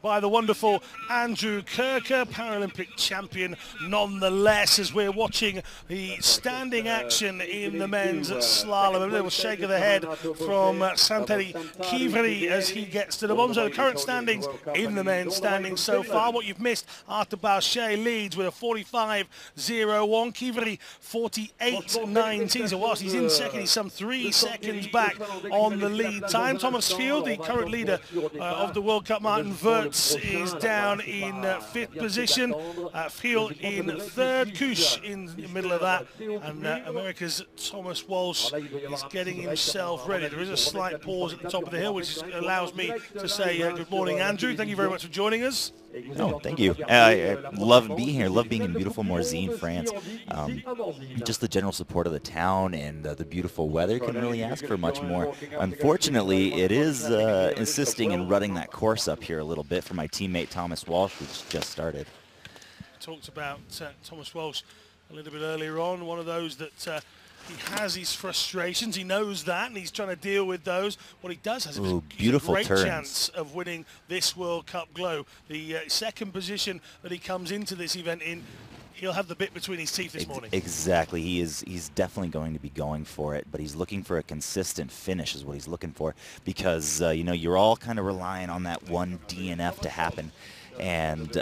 by the wonderful Andrew Kirker, Paralympic champion nonetheless, as we're watching the standing action in the men's slalom. A little shake of the head from Santeri Kivri as he gets to the bottom. So the current standings in the men's standings so far. What you've missed, Arthur Bauchet leads with a 45.01. Kivri 48.19. So whilst he's in second, he's some 3 seconds back on the lead time. Thomas Field, the current leader of the World Cup, Martin Wirtz, is down in 5th position. Field in 3rd, Kush in the middle of that, and America's Thomas Walsh is getting himself ready. There is a slight pause at the top of the hill, which allows me to say good morning, Andrew. Thank you very much for joining us. Oh, thank you. I love being here. Love being in beautiful Morzine, France. Just the general support of the town and the beautiful weather. Couldn't really ask for much more. Unfortunately, it is insisting in running that course up here a little bit for my teammate Thomas Walsh, which just started. Talked about Thomas Walsh a little bit earlier on. One of those that he has his frustrations. He knows that, and he's trying to deal with those. What he does has a great chance of winning this World Cup glow. The second position that he comes into this event in, he'll have the bit between his teeth this morning. Exactly. He's definitely going to be going for it, but he's looking for a consistent finish is what he's looking for, because you know, you're all kind of relying on that one DNF to happen. And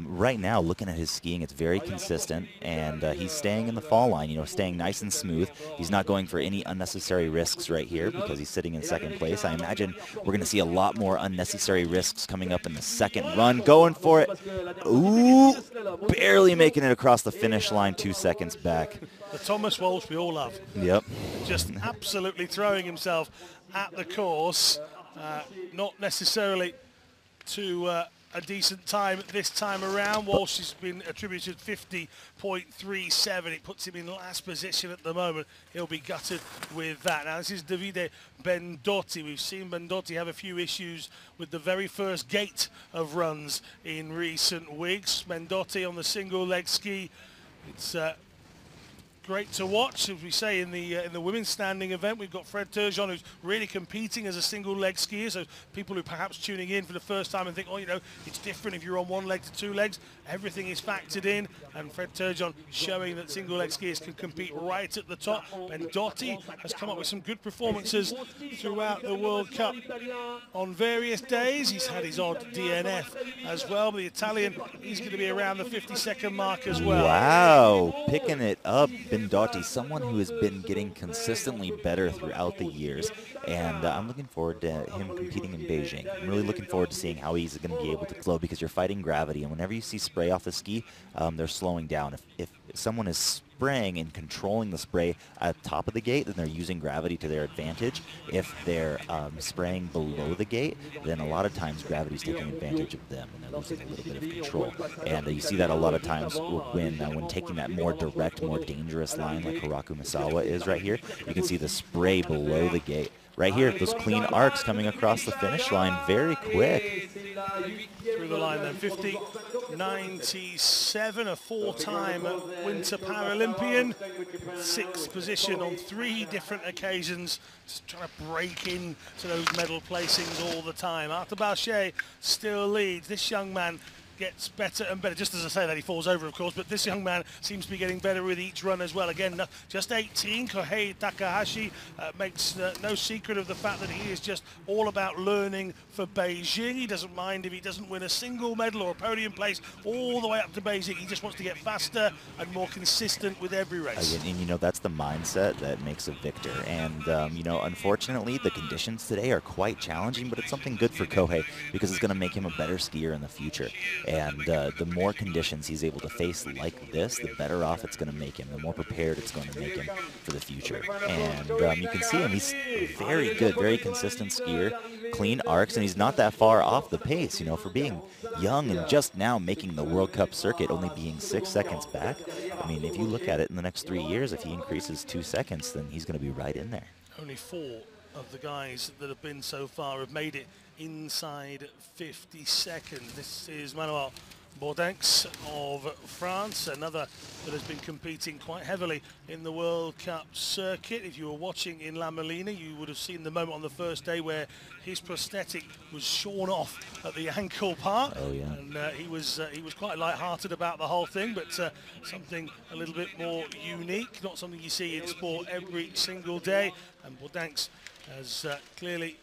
right now, looking at his skiing, it's very consistent, and he's staying in the fall line, you know, staying nice and smooth. He's not going for any unnecessary risks right here because he's sitting in 2nd place. I imagine we're going to see a lot more unnecessary risks coming up in the 2nd run. Going for it. Ooh, barely making it across the finish line, 2 seconds back. The Thomas Walsh we all love. Yep. Just absolutely throwing himself at the course, not necessarily to a decent time this time around. Walsh has been attributed 50.37. It puts him in last position at the moment. He'll be gutted with that. Now this is Davide Bendotti. We've seen Bendotti have a few issues with the very first gate of runs in recent weeks. Bendotti on the single leg ski. It's great to watch. As we say in the women's standing event, we've got Fred Turgeon, who's really competing as a single leg skier. So people who perhaps tuning in for the first time and think, oh, you know, it's different if you're on 1 leg to 2 legs. Everything is factored in, and Fred Turgeon showing that single leg skiers can compete right at the top. Bendotti has come up with some good performances throughout the World Cup on various days. He's had his odd DNF as well, but the Italian, he's going to be around the 50-second mark as well. Wow, picking it up. Bendotti, someone who has been getting consistently better throughout the years, and I'm looking forward to him competing in Beijing. I'm really looking forward to seeing how he's going to be able to glow, because you're fighting gravity, and whenever you see spray off the ski, they're slowing down. If someone is spraying and controlling the spray at the top of the gate, then they're using gravity to their advantage. If they're spraying below the gate, then a lot of times gravity's taking advantage of them, and they're losing a little bit of control. And you see that a lot of times when taking that more direct, more dangerous line like Hiraku Misawa is right here. You can see the spray below the gate. Right here, those clean arcs coming across the finish line very quick. Through the line then, 50.97, a 4-time Winter Paralympian, 6th position on 3 different occasions, just trying to break into those medal placings all the time. Arthur Bauchet still leads. This young man gets better and better. Just as I say that, he falls over, of course, but this young man seems to be getting better with each run as well. Again, just 18. Kohei Takahashi makes no secret of the fact that he is just all about learning for Beijing. He doesn't mind if he doesn't win a single medal or a podium place all the way up to Beijing. He just wants to get faster and more consistent with every race. And you know, that's the mindset that makes a victor. And, you know, unfortunately, the conditions today are quite challenging, but it's something good for Kohei, because it's going to make him a better skier in the future. And the more conditions he's able to face like this, the better off it's going to make him, the more prepared it's going to make him for the future. And you can see him, he's very good, very consistent skier, clean arcs, and he's not that far off the pace, you know, for being young and just now making the World Cup circuit, only being 6 seconds back. I mean, if you look at it in the next 3 years, if he increases 2 seconds, then he's going to be right in there. Only 4 of the guys that have been so far have made it inside 50 seconds. This is Manuel Bordeaux of France, another that has been competing quite heavily in the World Cup circuit. If you were watching in La Molina, you would have seen the moment on the first day where his prosthetic was shorn off at the ankle part. Oh, yeah. And he was quite light-hearted about the whole thing, but something a little bit more unique, not something you see in sport every single day. And Bordeaux has clearly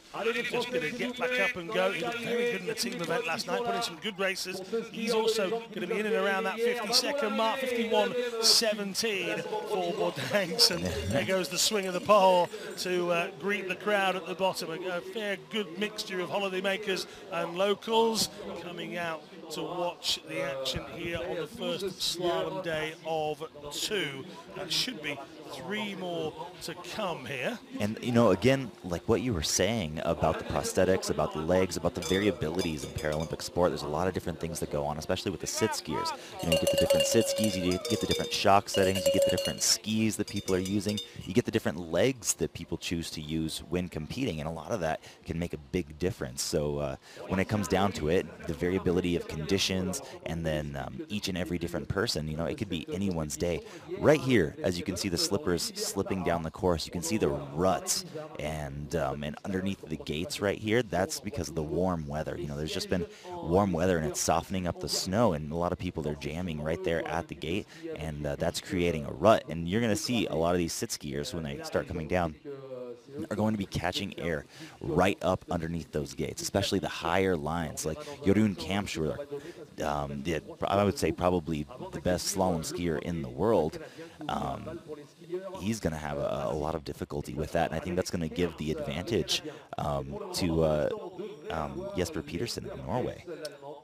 just going to get back up and go. He looked very good in the team event last night, put in some good races. He's also going to be in and around that 52nd mark, 51.17 for Bordeaux. And there goes the swing of the pole to greet the crowd at the bottom. A fair good mixture of holidaymakers and locals coming out to watch the action here on the first slalom day of 2. That should be 3 more to come here. And, you know, again, like what you were saying about the prosthetics, about the legs, about the variabilities in Paralympic sport, there's a lot of different things that go on, especially with the sit skiers. You know, you get the different sit skis, you get the different shock settings, you get the different skis that people are using, you get the different legs that people choose to use when competing, and a lot of that can make a big difference. So when it comes down to it, the variability of conditions, and then each and every different person, you know, it could be anyone's day. Right here, as you can see the slippers slipping down the course, you can see the ruts, and underneath the gates right here, that's because of the warm weather. You know, there's just been warm weather and it's softening up the snow, and a lot of people are jamming right there at the gate, and that's creating a rut. And you're going to see a lot of these sit skiers, when they start coming down, are going to be catching air right up underneath those gates, especially the higher lines, like Jeroen Kampschroer, I would say probably the best slalom skier in the world. He's going to have a lot of difficulty with that, and I think that's going to give the advantage to Jesper Petersen of Norway.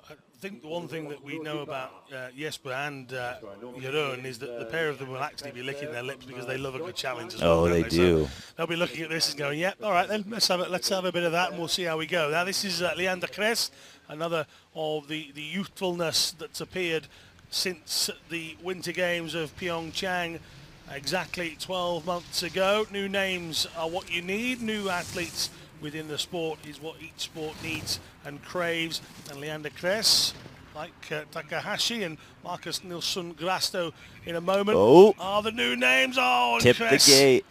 I think the one thing that we know about Jesper and Jeroen is that the pair of them will actually be licking their lips because they love a good challenge as well. Oh, they do. So they'll be looking at this and going, "Yep, all right then, let's have a bit of that, and we'll see how we go." Now, this is Leander Kress, another of the youthfulness that's appeared since the Winter Games of Pyeongchang exactly 12 months ago. New names are what you need. New athletes within the sport is what each sport needs and craves. And Leander Kress, like Takahashi and Marcus Nilsson Grasto in a moment, are the new names. Oh, and tip Kress the gate.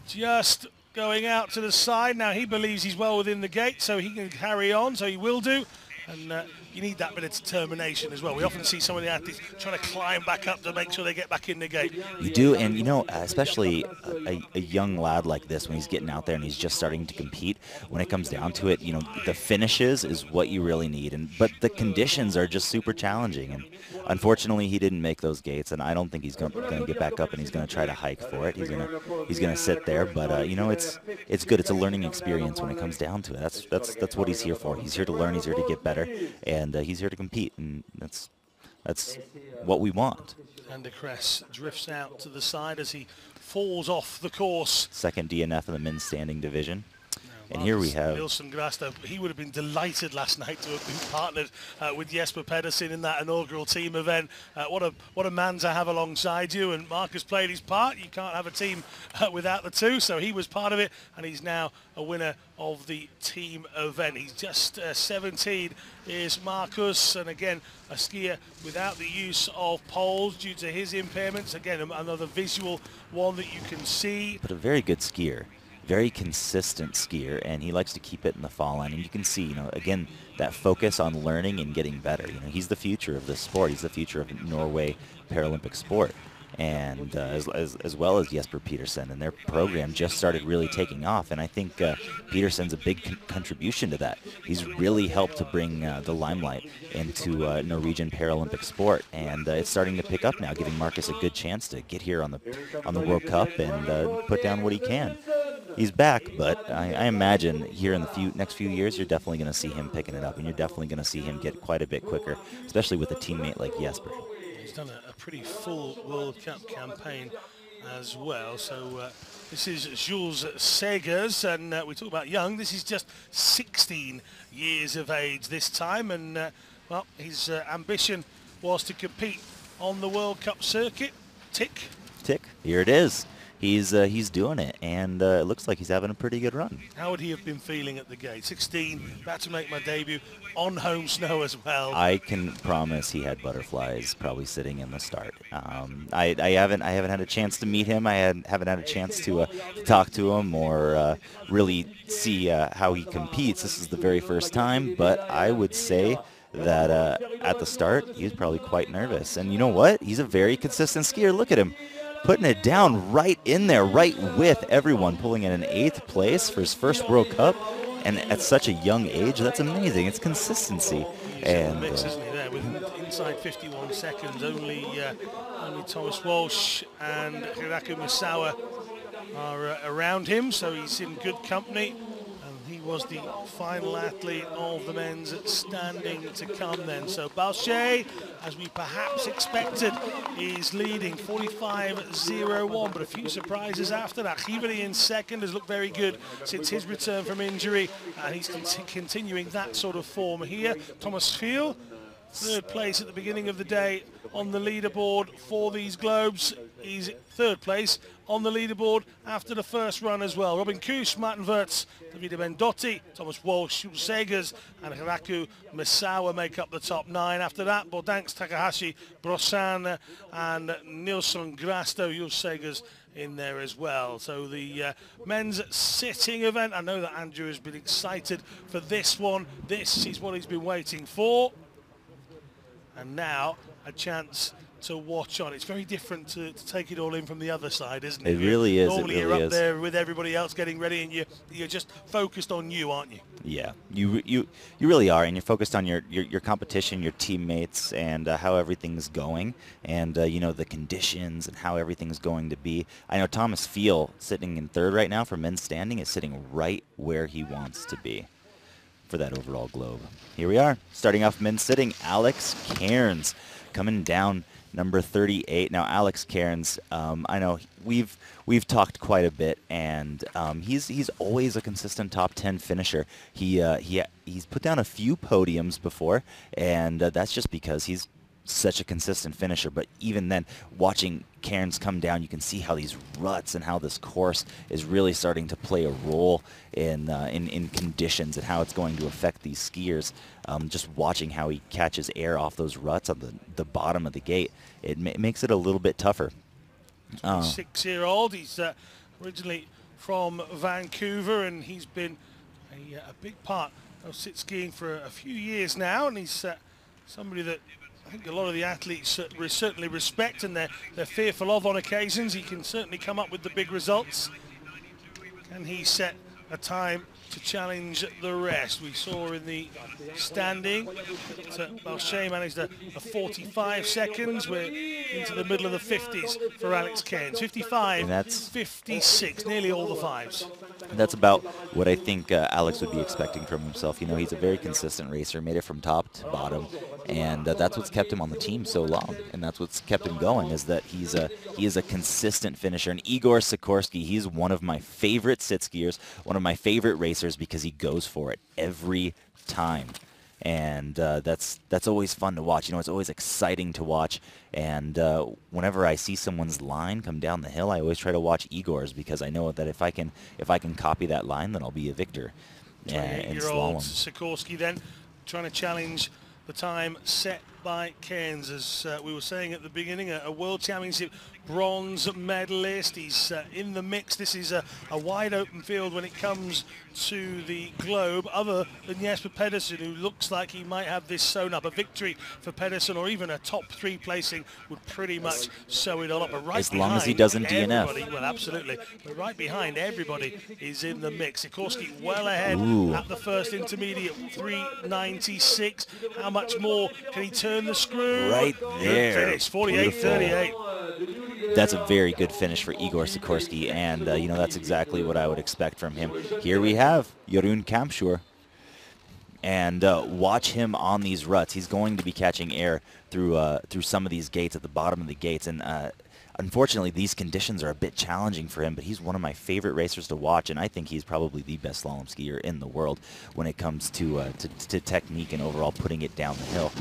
Just going out to the side. Now he believes he's well within the gate, so he can carry on, so he will do. And you need that bit of determination as well. We often see some of the athletes trying to climb back up to make sure they get back in the gate. You do, and you know, especially a young lad like this, when he's getting out there and he's just starting to compete, when it comes down to it, you know, the finishes is what you really need. But the conditions are just super challenging, and unfortunately he didn't make those gates, and I don't think he's going to get back up and he's going to try to hike for it. He's going to sit there, but you know, it's good. It's a learning experience when it comes down to it. That's what he's here for. He's here to learn. He's here to get better, and he's here to compete, and that's what we want. And the Kress drifts out to the side as he falls off the course. Second DNF in the men's standing division. And here we have Nilsson Grasto. He would have been delighted last night to have been partnered with Jesper Pedersen in that inaugural team event. What a man to have alongside you. And Marcus played his part. You can't have a team without the two. So he was part of it, and he's now a winner of the team event. He's just 17 is Marcus, and again a skier without the use of poles due to his impairments. Again, another visual one that you can see. But a very good skier. Very consistent skier, and he likes to keep it in the fall line. And you can see, you know, again, that focus on learning and getting better. You know, he's the future of this sport. He's the future of Norway Paralympic sport, and as well as Jesper Petersen. And their program just started really taking off, and I think Petersen's a big contribution to that. He's really helped to bring the limelight into Norwegian Paralympic sport, and it's starting to pick up now, giving Marcus a good chance to get here on the World Cup and put down what he can. He's back, but I imagine here in the next few years, you're definitely going to see him picking it up, and you're definitely going to see him get quite a bit quicker, especially with a teammate like Jesper. He's done a pretty full World Cup campaign as well. So this is Jules Segers, and we talk about young. This is just 16 years of age this time, and well, his ambition was to compete on the World Cup circuit. Tick. Tick. Here it is. he's doing it, and it looks like he's having a pretty good run. How would he have been feeling at the gate? 16, about to make my debut on home snow as well. I can promise he had butterflies probably sitting in the start. I haven't had a chance to meet him. I haven't had a chance to talk to him or really see how he competes. This is the very first time, but I would say that at the start he was probably quite nervous. And you know what? He's a very consistent skier. Look at him, putting it down right in there, right with everyone, pulling in an 8th place for his first World Cup. And at such a young age, that's amazing. It's consistency. And mix, isn't he, there, with inside 51 seconds. Only Thomas Walsh and Hiraku Misawa are around him, so he's in good company. And he was the final athlete of the men's standing to come then. So Balche, as we perhaps expected, is leading 45.01, but a few surprises after that. Hiveri in second has looked very good since his return from injury, and he's continuing that sort of form here. Thomas Fiel, 3rd place at the beginning of the day on the leaderboard for these Globes. He's 3rd place on the leaderboard after the first run as well. Robin Kuss, Martin Wirtz, Davide Bendotti, Thomas Walsh, Jules Segers, and Hiraku Misawa make up the top 9. After that, Bordanks, Takahashi, Brossan, and Nilsson Grasto, Jules Segers in there as well. So the men's sitting event, I know that Andrew has been excited for this one. This is what he's been waiting for. And now a chance to watch on. It's very different to take it all in from the other side, isn't it? It really is. Normally it really you're up is. there with everybody else getting ready, and you're just focused on you, aren't you? Yeah, you really are, and you're focused on your competition, your teammates, and how everything's going, and you know, the conditions and how everything's going to be. I know Thomas Fiel, sitting in 3rd right now for men's standing, is sitting right where he wants to be for that overall globe. Here we are, starting off men's sitting. Alex Cairns coming down, number 38. Now, Alex Cairns, I know we've talked quite a bit, and he's always a consistent top 10 finisher. He's put down a few podiums before, and that's just because he's such a consistent finisher. But even then, watching Cairns come down, you can see how these ruts and how this course is really starting to play a role in conditions and how it's going to affect these skiers. Just watching how he catches air off those ruts on the bottom of the gate, it makes it a little bit tougher. 26-year-old, he's originally from Vancouver, and he's been a big part of sit skiing for a few years now, and he's somebody that I think a lot of the athletes certainly respect, and they're fearful of on occasions. He can certainly come up with the big results. Can he set a time to challenge the rest? We saw in the standing that Balche managed a 45 seconds. We're into the middle of the 50s for Alex Cairns. 55, and that's 56, nearly all the 5s. That's about what I think Alex would be expecting from himself. You know, he's a very consistent racer, made it from top to bottom, and that's what's kept him on the team so long, and that's what's kept him going, is that he is a consistent finisher. And Igor Sikorsky, he's one of my favorite sit skiers, one of my favorite racers, because he goes for it every time. And that's always fun to watch. You know, it's always exciting to watch. And whenever I see someone's line come down the hill, I always try to watch Igor's, because I know that if I can copy that line, then I'll be a victor. 28-year-old Sikorsky then trying to challenge the time set by Cairns. As we were saying at the beginning, a World Championship bronze medalist. He's in the mix. This is a wide open field when it comes to the globe, other than Jesper Pedersen, who looks like he might have this sewn up. A victory for Pedersen, or even a top 3 placing, would pretty much sew it all up. But right as long as he doesn't DNF. Well, absolutely. But right behind everybody is in the mix. Sikorsky well ahead at the first intermediate, 396. How much more can he turn the screw? Right there. Good finish, 48-38. That's a very good finish for Igor Sikorsky, and you know, that's exactly what I would expect from him. Here we have Jeroen Kampschor, and watch him on these ruts. He's going to be catching air through some of these gates, at the bottom of the gates, and unfortunately these conditions are a bit challenging for him, but he's one of my favorite racers to watch, and I think he's probably the best slalom skier in the world when it comes to technique and overall putting it down the hill.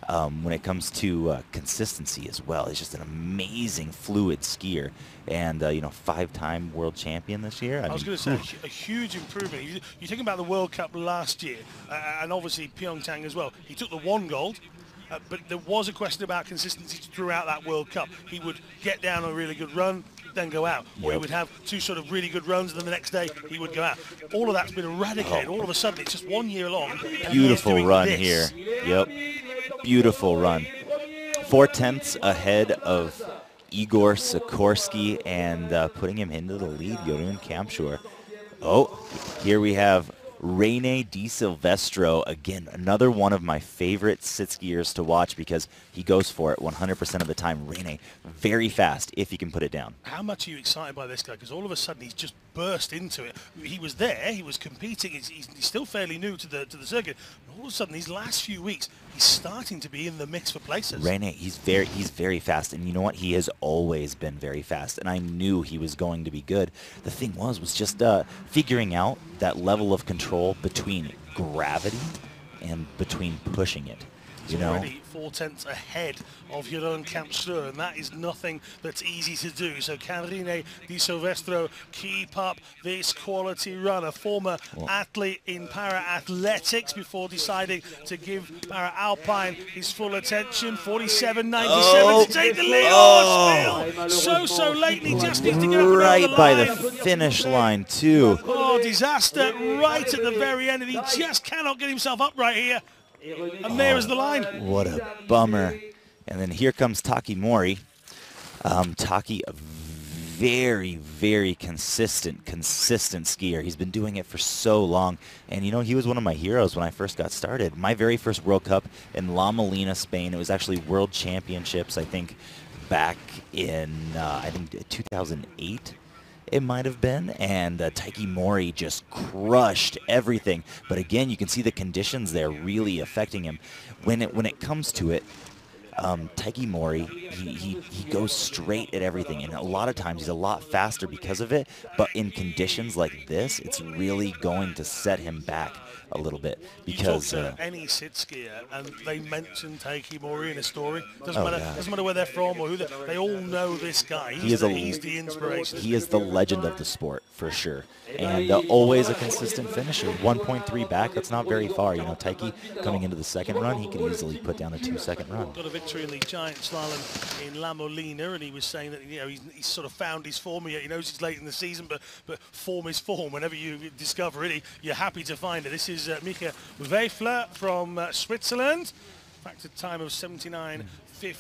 when it comes to consistency as well. He's just an amazing fluid skier, and you know, 5-time world champion this year. I was going to say a huge improvement. You think about the World Cup last year, and obviously Pyeongchang as well. He took the 1 gold. But there was a question about consistency throughout that World Cup. He would get down a really good run, then go out. Or he would have 2 sort of really good runs, and then the next day he would go out. All of that's been eradicated. All of a sudden, it's just 1 year long. Beautiful run here. Yep. Beautiful run. 4/10 ahead of Igor Sikorsky, and putting him into the lead, Jeroen Kampschor. Oh, here we have Rene Di Silvestro, again, another one of my favorite sit skiers to watch because he goes for it 100% of the time. Rene, very fast if he can put it down. How much are you excited by this guy? Because all of a sudden he's just burst into it. He was there, he was competing, he's still fairly new to the circuit. And all of a sudden, these last few weeks, he's starting to be in the mix for places. Rene, he's very fast, and you know what? He has always been very fast, and I knew he was going to be good. The thing was just figuring out that level of control between gravity and between pushing it. He's already 4/10 ahead of Jeroen Kampschor, and that is nothing that's easy to do. So can Rene Di Silvestro keep up this quality run? A former athlete in para-athletics before deciding to give para-alpine his full attention. 47.97 to take the lead. Oh, so late, and he just needs to get up right the line. by the finish line, too. Oh, disaster right at the very end, and he just cannot get himself upright here. And there is the line. What a bummer. And then here comes Taki Mori. Taki, a very consistent skier. He's been doing it for so long. And, you know, he was one of my heroes when I first got started. My very first World Cup in La Molina, Spain. It was actually World Championships, I think, back in, 2008. It might have been, and Taiki Mori just crushed everything. But again, you can see the conditions there really affecting him. When it comes to it, Taiki Mori, he goes straight at everything, and a lot of times he's a lot faster because of it. But in conditions like this, it's really going to set him back a little bit, because you talk to any sit skier and they mention Taiki Mori in a story. Doesn't matter where they're from or who they all know this guy. He's the inspiration. He is the legend of the sport for sure, and always a consistent finisher. 1.3 back, that's not very far. You know, Taiki coming into the second run, he could easily put down a 2-second run. Got a victory in the giant slalom in La Molina, and he was saying that, you know, he's sort of found his form. He knows it's late in the season, but form is form. Whenever you discover it, you're happy to find it. This is Micha Weifler from Switzerland. Factor time of 79.56. We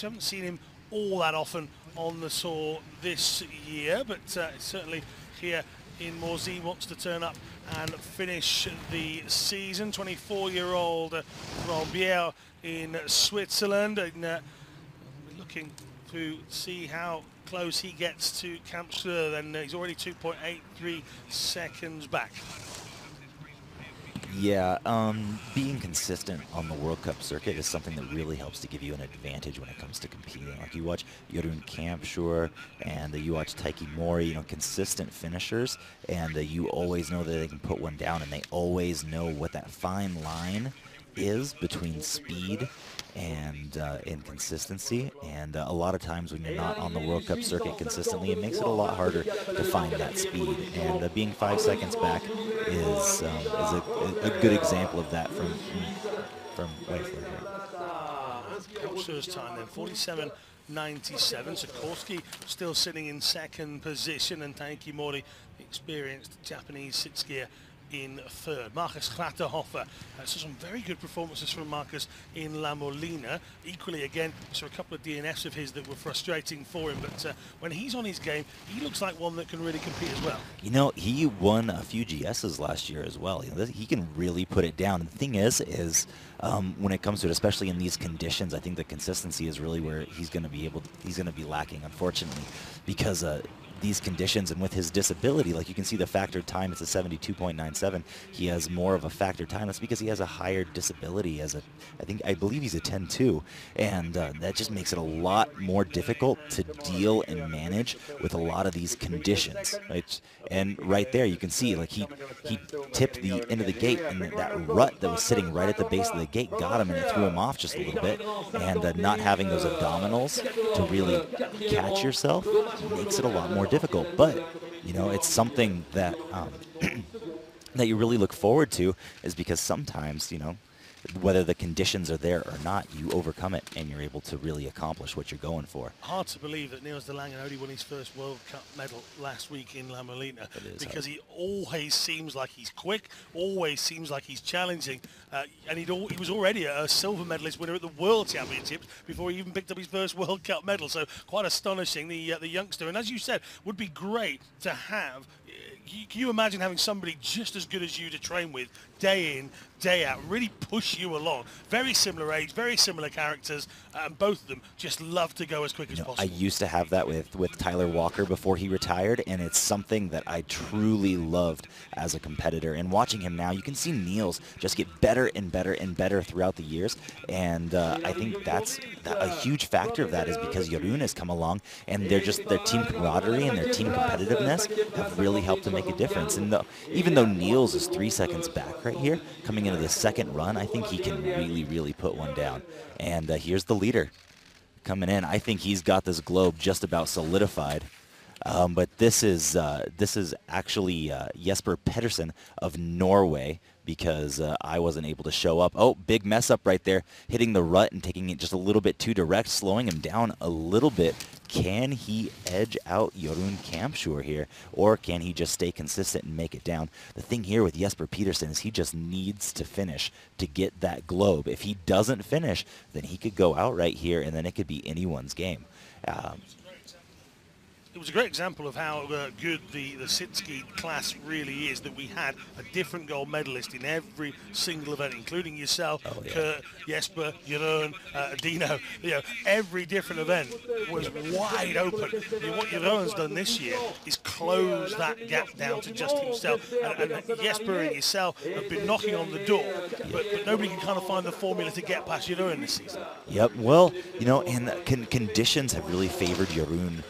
haven't seen him all that often on the tour this year, but certainly here in Morzine wants to turn up and finish the season. 24-year-old from Biel in Switzerland, and we're looking to see how close he gets to Kampschor. Then he's already 2.83 seconds back. Yeah, being consistent on the World Cup circuit is something that really helps to give you an advantage when it comes to competing. Like, you watch Jeroen Kampschor and you watch Taiki Mori, you know, consistent finishers, and you always know that they can put one down, and they always know what that fine line is between speed and consistency. And a lot of times when you're not on the World Cup circuit consistently, it makes it a lot harder to find that speed. And being 5 seconds back is a good example of that from Weifler here. Kampschor's time then, 47.97. Sikorsky still sitting in second position, and Taiki Mori, experienced Japanese sit skier, in third. Marcus Kratterhofer. So some very good performances from Marcus in La Molina. Equally, again, so a couple of DNFs of his that were frustrating for him, but when he's on his game, he looks like one that can really compete as well. You know, he won a few GSs last year as well. You know, he can really put it down. And the thing is when it comes to it, especially in these conditions, I think the consistency is really where he's going to be lacking, unfortunately, because these conditions and with his disability, like you can see the factored time, it's a 72.97. He has more of a factored time. That's because he has a higher disability as a, I believe he's a 10-2, and that just makes it a lot more difficult to deal and manage with a lot of these conditions. Right? And right there you can see, like he tipped the end of the gate, and that rut that was sitting right at the base of the gate got him, and it threw him off just a little bit. And not having those abdominals to really catch yourself makes it a lot more difficult. But you know, it's something that that you really look forward to, is because sometimes, you know, whether the conditions are there or not, you overcome it and you're able to really accomplish what you're going for. Hard to believe that Niels de Lange only won his first World Cup medal last week in La Molina, because he always seems like he's quick, always seems like he's challenging, and he was already a silver medalist winner at the World Championships before he even picked up his first World Cup medal. So quite astonishing, the youngster. And as you said, would be great to have. Can you imagine having somebody just as good as you to train with day in, day out, really push you along? Very similar age, very similar characters, and both of them just love to go as quick as possible. I used to have that with Tyler Walker before he retired, and it's something that I truly loved as a competitor. And watching him now, you can see Niels just get better and better and better throughout the years, and I think that's a huge factor of that is because Jeroen has come along, and their team camaraderie and their team competitiveness have really helped to make a difference. And even though Niels is 3 seconds back right here, coming into the second run, I think he can really, really put one down. And here's the leader coming in. I think he's got this globe just about solidified. But this is actually Jesper Pedersen of Norway, because I wasn't able to show up. Oh, big mess up right there, hitting the rut and taking it just a little bit too direct, slowing him down a little bit. Can he edge out Jeroen Kampschor here, or can he just stay consistent and make it down? The thing here with Jesper Pedersen is he just needs to finish to get that globe. If he doesn't finish, then he could go out right here, and then it could be anyone's game. It was a great example of how good the sit-ski class really is, that we had a different gold medalist in every single event, including yourself, Kurt, Jesper, Jeroen, Dino. You know, every different event was wide open. You know, what Jeroen's done this year is close that gap down to just himself. And Jesper and yourself have been knocking on the door, but nobody can kind of find the formula to get past Jeroen this season. Yep, well, you know, and conditions have really favored Jeroen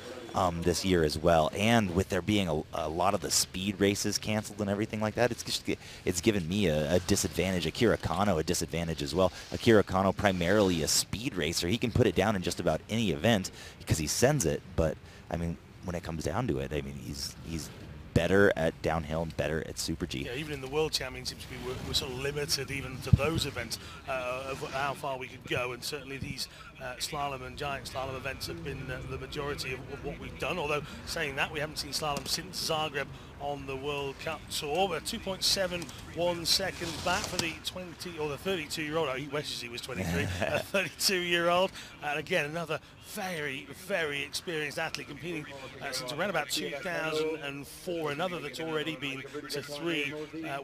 this year as well, and with there being a lot of the speed races canceled and everything like that, it's given me a disadvantage. Akira Kano a disadvantage as well. Akira Kano primarily a speed racer. He can put it down in just about any event because he sends it, but I mean, when it comes down to it, I mean, he's better at downhill and better at Super G. Yeah, even in the World Championships, we were sort of limited even to those events of how far we could go, and certainly these slalom and giant slalom events have been the majority of what we've done. Although, saying that, we haven't seen slalom since Zagreb on the World Cup Tour. 2.71 seconds back for the 32-year-old. Oh, he wishes he was 23. 32-year-old, and again another very, very experienced athlete, competing since around about 2004. Another that's already been to 3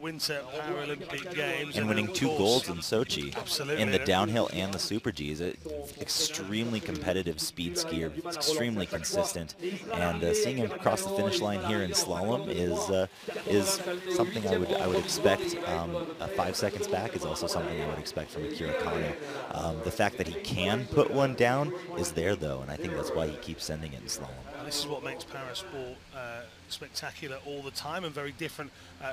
Winter Paralympic Games. And winning 2 golds in Sochi. Absolutely. In the downhill and the Super G. Is an extremely competitive speed skier, extremely consistent. And seeing him cross the finish line here in slalom is something I would expect. 5 seconds back is also something I would expect from Akira Kano. The fact that he can put one down is there, though, and I think that's why he keeps sending it in slalom. This is what makes parasport spectacular all the time and very different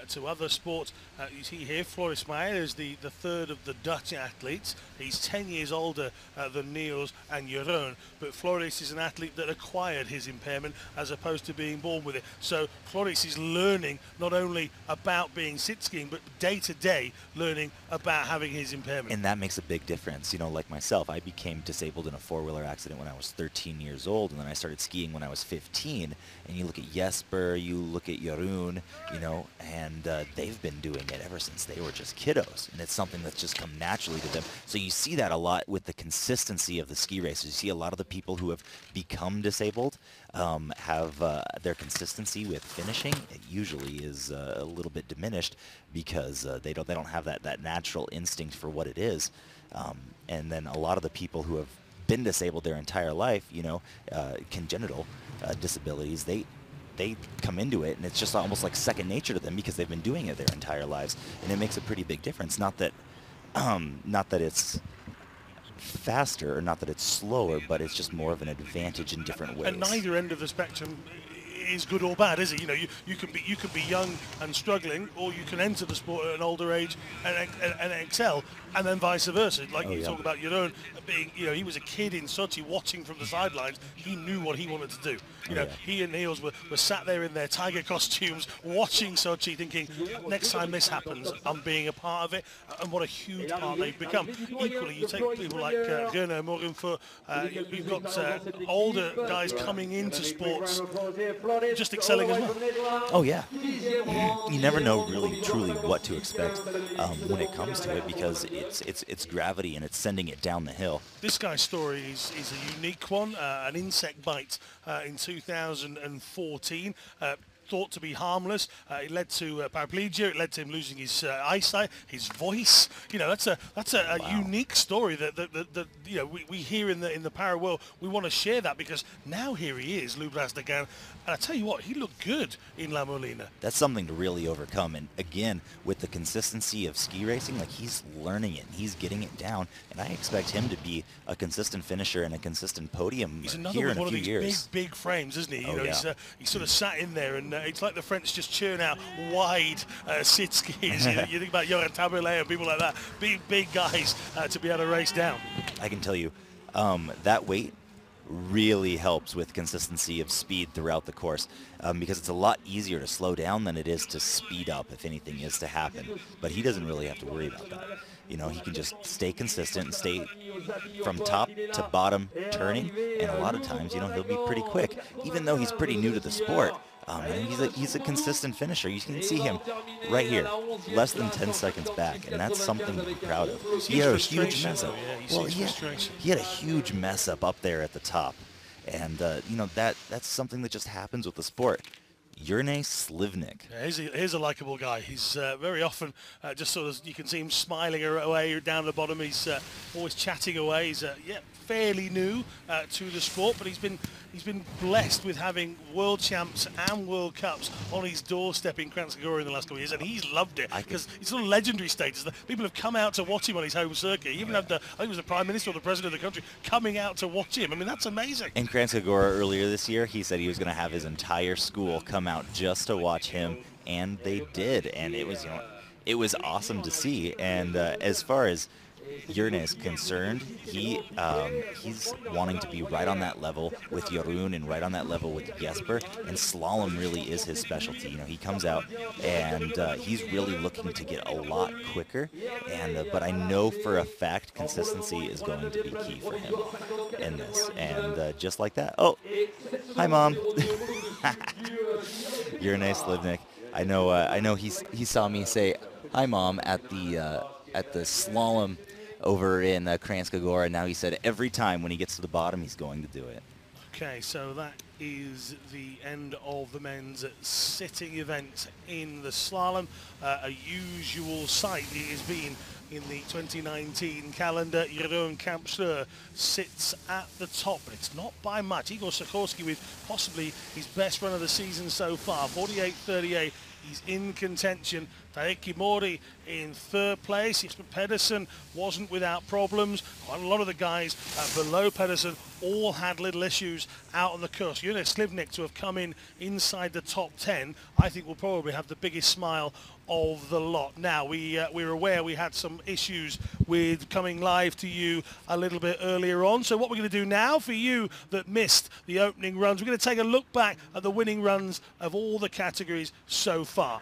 to other sports. You see here, Floris Meijer is the third of the Dutch athletes. He's 10 years older than Niels and Jeroen, but Floris is an athlete that acquired his impairment as opposed to being born with it. So Floris is learning not only about being sit-skiing, but day to day learning about having his impairment. And that makes a big difference. You know, like myself, I became disabled in a 4-wheeler accident when I was 13 years old, and then I started skiing when I was 15. And you look at Jesper, you look at Jeroen, you know, and they've been doing it ever since they were just kiddos, and it's something that's just come naturally to them. So you see that a lot with the consistency of the ski races. You see a lot of the people who have become disabled have their consistency with finishing. It usually is a little bit diminished because they don't have that natural instinct for what it is. And then a lot of the people who have been disabled their entire life, you know, congenital disabilities, they come into it and it's just almost like second nature to them because they've been doing it their entire lives, and it makes a pretty big difference. Not that it's faster or not that it's slower, but it's just more of an advantage in different ways. And neither end of the spectrum is good or bad, is it? You know, you can be young and struggling, or you can enter the sport at an older age and excel, and then vice versa. Like you talk about your own being, you know, he was a kid in Sochi watching from the sidelines. He knew what he wanted to do. You know, he and Niels were sat there in their tiger costumes watching Sochi, thinking, next time this happens, I'm being a part of it. And what a huge part they've become. Equally, you take people like René Morin, you've got older guys coming into sports just excelling as well. Oh yeah, you never know really truly what to expect when it comes to it, because it's gravity and it's sending it down the hill. This guy's story is a unique one. An insect bite in 2014. Thought to be harmless. It led to paraplegia. It led to him losing his eyesight, his voice. You know, that's a unique story that you know we hear in the para world. We want to share that because now here he is, Lubras Dagan, and I tell you what, he looked good in La Molina. That's something to really overcome. And again, with the consistency of ski racing, like, he's learning it, he's getting it down, and I expect him to be a consistent finisher and a consistent podium here in a few years. Big frames, isn't he? You know, yeah. He's sort of sat in there, and it's like the French just churn out wide sit skis. You think about Johan Taboulet and people like that, big guys to be able to race down. I can tell you, that weight really helps with consistency of speed throughout the course, because it's a lot easier to slow down than it is to speed up if anything is to happen. But he doesn't really have to worry about that. You know, he can just stay consistent and stay from top to bottom turning, and a lot of times, you know, he'll be pretty quick, even though he's pretty new to the sport. And he's a consistent finisher. You can see him right here, less than 10 seconds back, and that's something to be proud of. He had a huge mess up. He had a huge mess up there at the top, and you know, that's something that just happens with the sport. Jurne Slivnik. Yeah, he's a likable guy. He's very often just sort of, you can see him smiling away down the bottom. He's always chatting away. He's fairly new to the sport, but he's been blessed with having world champs and world cups on his doorstep in Kranjska in the last couple of years, and he's loved it because it's sort of legendary status. People have come out to watch him on his home circuit. He even had I think it was the Prime Minister or the President of the country coming out to watch him. I mean, that's amazing. In Kranjska earlier this year, he said he was going to have his entire school come out just to watch him, and they did, and it was, you know, it was awesome to see. And as far as Jurne is concerned, he's wanting to be right on that level with Jeroen and right on that level with Jesper, and slalom really is his specialty. You know, he comes out and he's really looking to get a lot quicker, and but I know for a fact consistency is going to be key for him in this, and just like that. Oh, hi, Mom. Jurne Slivnik. I know he saw me say hi, Mom, at the slalom over in Kranjska Gora. Now he said every time when he gets to the bottom, he's going to do it. Okay, so that is the end of the men's sitting event in the slalom. A usual sight it has been in the 2019 calendar. Jeroen Kampschler sits at the top, but it's not by much. Igor Sikorsky with possibly his best run of the season so far, 48.38. He's in contention. Taeki Mori in third place. Jesper Pedersen wasn't without problems. Quite a lot of the guys below Pedersen all had little issues out on the course. Jurne Slivnik to have come in inside the top 10, I think will probably have the biggest smile of the lot. Now, we're aware we had some issues with coming live to you a little bit earlier on. So what we're going to do now, for you that missed the opening runs, we're going to take a look back at the winning runs of all the categories so far.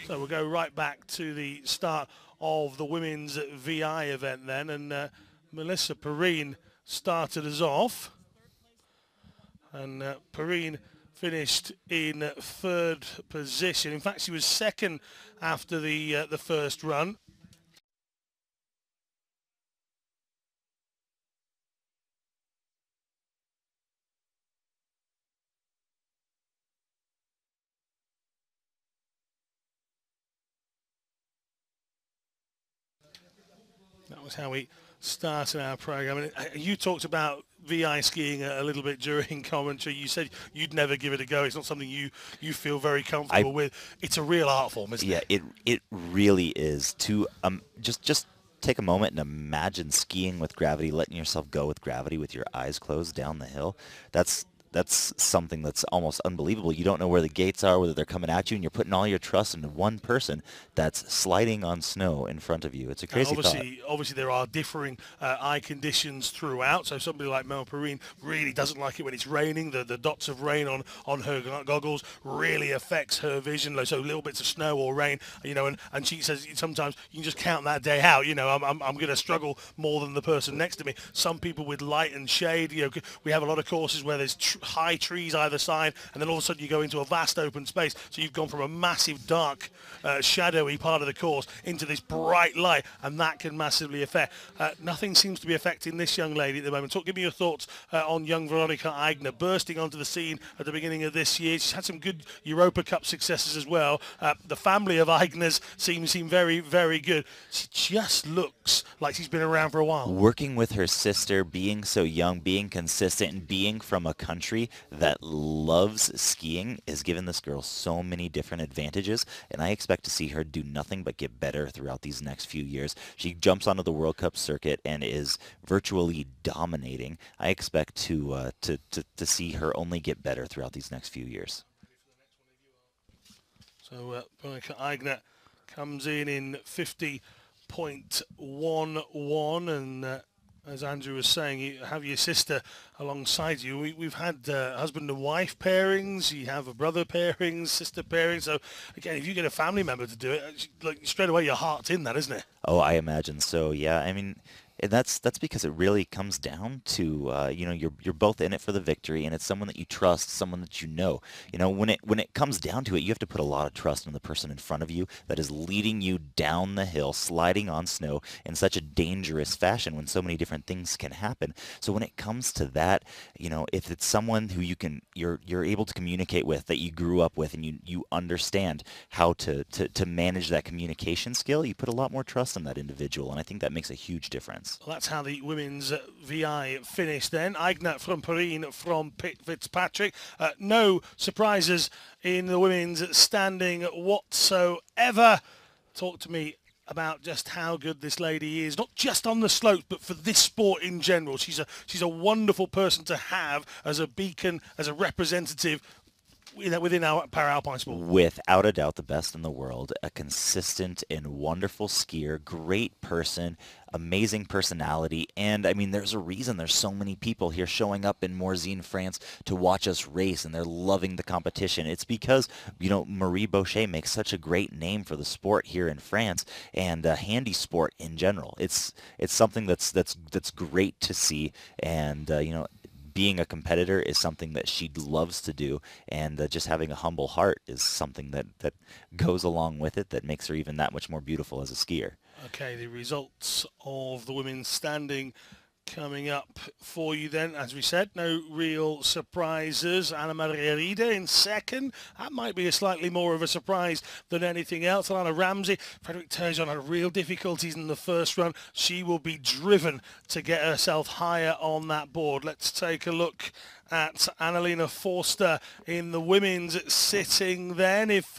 So we'll go right back to the start of the women's VI event then, and Melissa Perrine started us off, and Perrine finished in third position. In fact, she was second after the first run. That's how we started our program. And you talked about VI skiing a little bit during commentary. You said you'd never give it a go. It's not something you feel very comfortable with. It's a real art form, isn't it? Yeah, it really is. To just take a moment and imagine skiing with gravity, letting yourself go with gravity with your eyes closed down the hill. That's something that's almost unbelievable. You don't know where the gates are, whether they're coming at you, and you're putting all your trust into one person that's sliding on snow in front of you. It's a crazy thought. Obviously, there are differing eye conditions throughout. So somebody like Morzine really doesn't like it when it's raining. The dots of rain on her goggles really affects her vision. So little bits of snow or rain, and she says sometimes you can just count that day out. I'm going to struggle more than the person next to me. Some people with light and shade. We have a lot of courses where there's high trees either side, and then all of a sudden you go into a vast open space. So you've gone from a massive dark, shadowy part of the course into this bright light, and that can massively affect. Nothing seems to be affecting this young lady at the moment. Give me your thoughts on young Veronika Aigner bursting onto the scene at the beginning of this year. She's had some good Europa Cup successes as well. The family of Aigners seem very, very good. She just looks like she's been around for a while. Working with her sister, being so young, being consistent, and being from a country that loves skiing has given this girl so many different advantages, and I expect to see her do nothing but get better throughout these next few years. She jumps onto the World Cup circuit and is virtually dominating. I expect to see her only get better throughout these next few years. So Veronika Aigner comes in 50.11, and as Andrew was saying, you have your sister alongside you. We've had husband and wife pairings, you have a brother pairings, sister pairings. So again, if you get a family member to do it, like straight away your heart's in that, isn't it? Oh, I imagine so. Yeah, I mean, and that's because it really comes down to you're both in it for the victory, and it's someone that you trust, someone that you know. When it comes down to it, you have to put a lot of trust in the person in front of you that is leading you down the hill, sliding on snow in such a dangerous fashion when so many different things can happen. So when it comes to that, if it's someone who you're able to communicate with, that you grew up with, and you understand how to manage that communication skill, you put a lot more trust in that individual, and I think that makes a huge difference. Well, that's how the women's VI finished then. Aigner from Perrine from Fitzpatrick. No surprises in the women's standing whatsoever. Talk to me about just how good this lady is, not just on the slopes, but for this sport in general. She's a wonderful person to have as a beacon, as a representative within our para-alpine sport. Without a doubt, the best in the world, a consistent and wonderful skier, great person, amazing personality, and I mean, there's a reason there's so many people here showing up in Morzine, France to watch us race, and they're loving the competition. It's because, Marie Bochet makes such a great name for the sport here in France, and handy sport in general. It's something that's great to see, and being a competitor is something that she loves to do, and just having a humble heart is something that goes along with it, that makes her even that much more beautiful as a skier. Okay, the results of the women's standing coming up for you then. As we said, no real surprises. Anna Maria Rieder in second. That might be a slightly more of a surprise than anything else. Alana Ramsey, Frederick Turgeon had real difficulties in the first run. She will be driven to get herself higher on that board. Let's take a look at Annalena Forster in the women's sitting then. If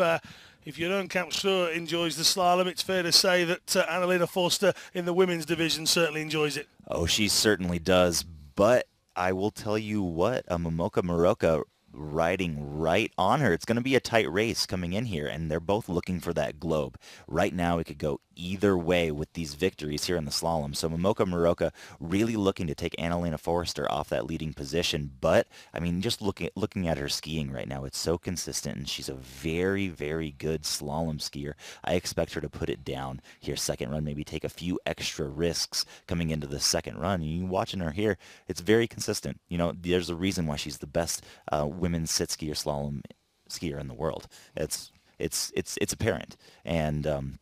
Jeroen Kampschreur enjoys the slalom, it's fair to say that Annalena Forster in the women's division certainly enjoys it. Oh, she certainly does. But I will tell you what, Momoka Moroka riding right on her. It's going to be a tight race coming in here, and they're both looking for that globe. Right now, it could go either way with these victories here in the slalom. So Momoka Moroka really looking to take Annalena Forster off that leading position. But, I mean, just looking at her skiing right now, it's so consistent, and she's a very, very good slalom skier. I expect her to put it down here second run, maybe take a few extra risks coming into the second run. You watching her here, it's very consistent. There's a reason why she's the best women's sit skier slalom skier in the world. It's apparent, and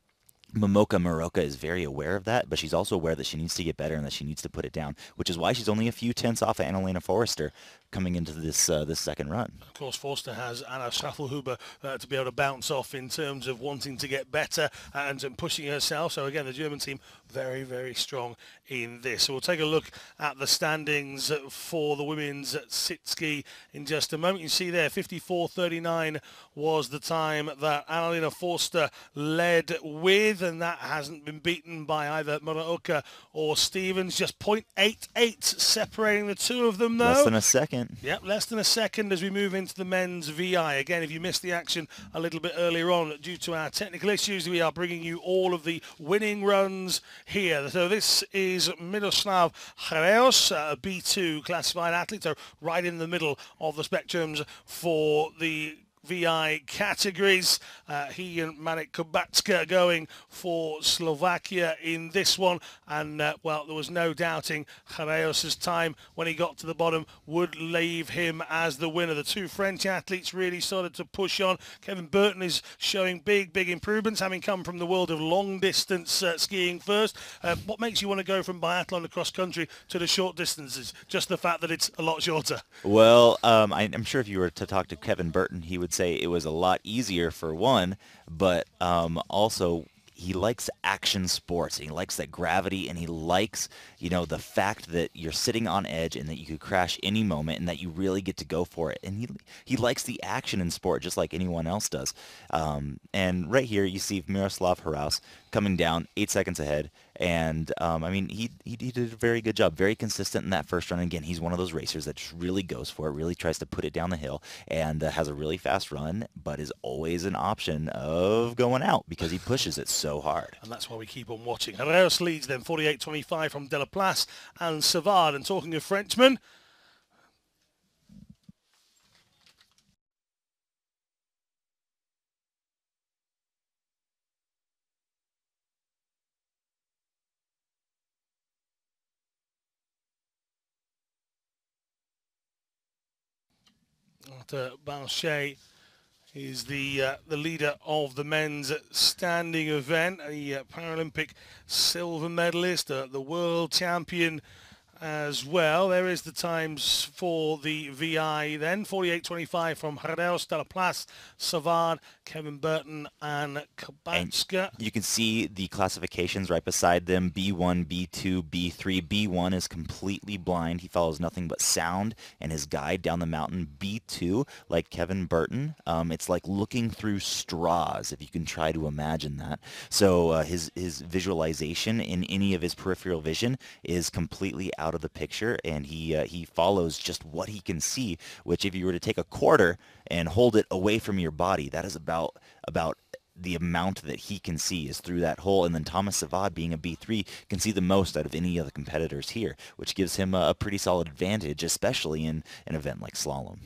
Momoka Moroka is very aware of that, but she's also aware that she needs to get better and that she needs to put it down, which is why she's only a few tenths off of Annalena Forster coming into this this second run. Of course, Forster has Anna Schaffelhuber to be able to bounce off in terms of wanting to get better and pushing herself. So again, the German team very, very strong in this. So we'll take a look at the standings for the women's sit ski in just a moment. You see there, 54.39 was the time that Annalena Forster led with, and that hasn't been beaten by either Muraoka or Stevens. Just 0.88 separating the two of them, though. Less than a second. Yep, less than a second as we move into the men's VI. Again, if you missed the action a little bit earlier on due to our technical issues, we are bringing you all of the winning runs here. So this is Miroslav Hreos, a B2 classified athlete, so right in the middle of the spectrums for the VI categories. He and Marek Kubacka going for Slovakia in this one, and well, there was no doubting Hreos' time when he got to the bottom would leave him as the winner. The two French athletes really started to push on. Kevin Burton is showing big improvements, having come from the world of long distance skiing first. What makes you want to go from biathlon to cross country to the short distances? Just the fact that it's a lot shorter. Well, I'm sure if you were to talk to Kevin Burton, he would say it was a lot easier for one, but also he likes action sports. He likes that gravity, and he likes, you know, the fact that you're sitting on edge and that you could crash any moment and that you really get to go for it. And he likes the action in sport just like anyone else does. And right here you see Miroslav Hreos coming down 8 seconds ahead. And, I mean, he did a very good job, very consistent in that first run. Again, he's one of those racers that just really goes for it, really tries to put it down the hill, and has a really fast run, but is always an option of going out because he pushes it so hard. And that's why we keep on watching. Hreos leads then 48.25 from Delaplace and Savard. And talking of Frenchmen, Balchet is the leader of the men's standing event, a Paralympic silver medalist, the world champion as well. There is the times for the VI then. 48.25 from Hreos, Delaplace, Savard, Kevin Burton and Kubacka. You can see the classifications right beside them, B1, B2, B3. B1 is completely blind. He follows nothing but sound and his guide down the mountain. B2, like Kevin Burton, it's like looking through straws, if you can try to imagine that. So his visualization in any of his peripheral vision is completely out of the picture, and he follows just what he can see, which if you were to take a quarter and hold it away from your body, that is about the amount that he can see is through that hole. And then Thomas Savard, being a B3, can see the most out of any of the competitors here, which gives him a pretty solid advantage, especially in an event like slalom.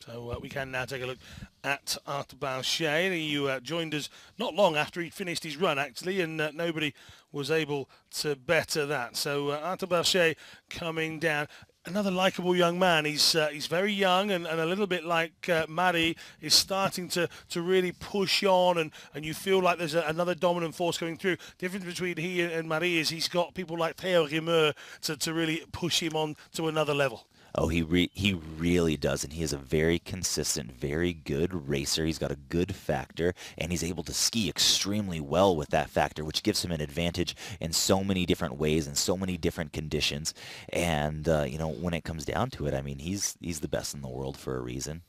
So we can now take a look at Arthur Balchet. He joined us not long after he'd finished his run, actually, and nobody was able to better that. So Arthur Balchet coming down. Another likeable young man. He's very young and a little bit like Marie is starting to really push on, and you feel like there's another dominant force coming through. The difference between he and Marie is he's got people like Theo Rimeur to really push him on to another level. Oh, he really does, and he is a very consistent, very good racer. He's got a good factor, and he's able to ski extremely well with that factor, which gives him an advantage in so many different ways and so many different conditions. And you know, when it comes down to it, I mean, he's the best in the world for a reason.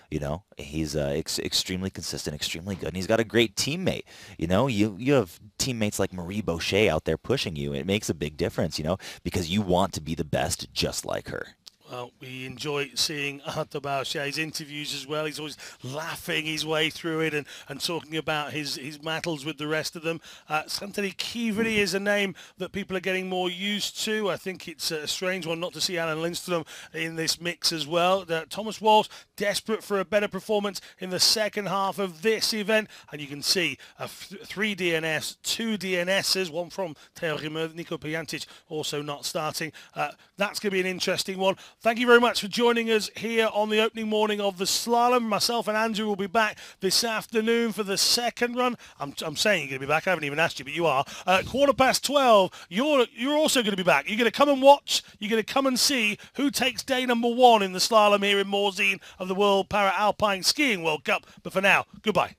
You know, he's extremely consistent, extremely good, and he's got a great teammate. You know, you have teammates like Marie Bochet out there pushing you. It makes a big difference, you know, because you want to be the best just like her. Well, we enjoy seeing Arthur Balchet's interviews as well. He's always laughing his way through it and talking about his battles with the rest of them. Santeri Kiveri is a name that people are getting more used to. I think it's a strange one not to see Alan Lindstrom in this mix as well. Thomas Walsh, desperate for a better performance in the second half of this event. And you can see 3 DNS, 2 DNSs, one from Theo Rimeur, Nico Pijantic also not starting. That's going to be an interesting one. thank you very much for joining us here on the opening morning of the slalom. Myself and Andrew will be back this afternoon for the second run. I'm saying you're going to be back. I haven't even asked you, but you are. 12:15, you're also going to be back. You're going to come and watch. You're going to come and see who takes day number 1 in the slalom here in Morzine of the World Para-Alpine Skiing World Cup. But for now, goodbye.